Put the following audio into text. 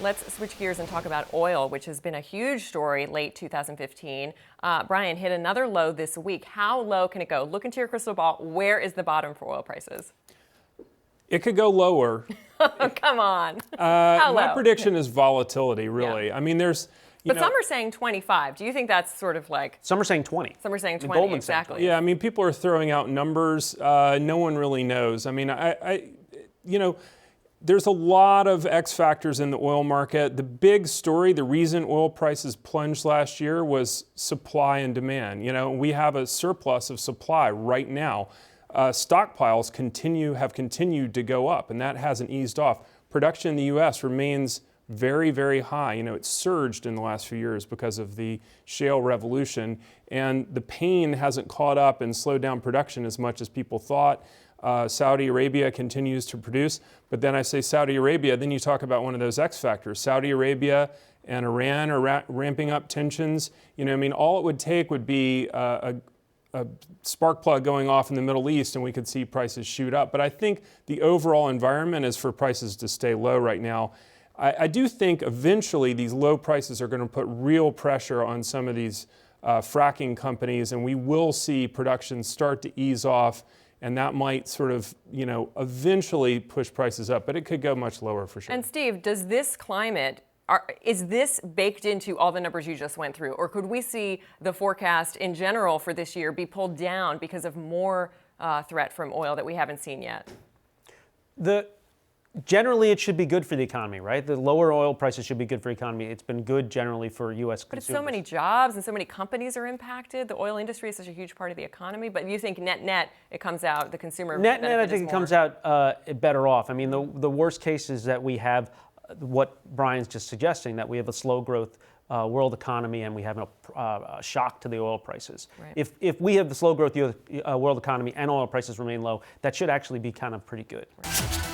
Let's switch gears and talk about oil, which has been a huge story late 2015. Brian, hit another low this week. How low can it go? Look into your crystal ball. Where is the bottom for oil prices? It could go lower. Oh, come on. How low? My prediction is volatility, really. Yeah. I mean, there's... But some are saying 25. Do you think that's sort of like... Some are saying 20. Some are saying 20, exactly. Yeah, I mean, people are throwing out numbers. No one really knows. I mean, there's a lot of X factors in the oil market. The big story, the reason oil prices plunged last year was supply and demand. You know, we have a surplus of supply right now. Stockpiles have continued to go up, and that hasn't eased off. Production in the U.S. remains very, very high. You know, it's surged in the last few years because of the shale revolution, and the pain hasn't caught up and slowed down production as much as people thought. Saudi Arabia continues to produce, but then I say Saudi Arabia, then you talk about one of those X factors. Saudi Arabia and Iran are ramping up tensions. You know, I mean, all it would take would be a spark plug going off in the Middle East and we could see prices shoot up. But I think the overall environment is for prices to stay low right now. I do think eventually these low prices are going to put real pressure on some of these fracking companies, and we will see production start to ease off, and that might sort of, you know, eventually push prices up, but it could go much lower for sure. And Steve, does this climate, is this baked into all the numbers you just went through, or could we see the forecast in general for this year be pulled down because of more threat from oil that we haven't seen yet? Generally, it should be good for the economy, right? The lower oil prices should be good for the economy. It's been good generally for U.S. consumers. But it's so many jobs and so many companies are impacted. The oil industry is such a huge part of the economy. But you think net, it comes out, the consumer net, I think it comes out better off. I mean, the worst case is that we have what Brian's just suggesting, that we have a slow growth world economy and we have a shock to the oil prices. Right. If we have the slow growth world economy and oil prices remain low, that should actually be kind of pretty good. Right.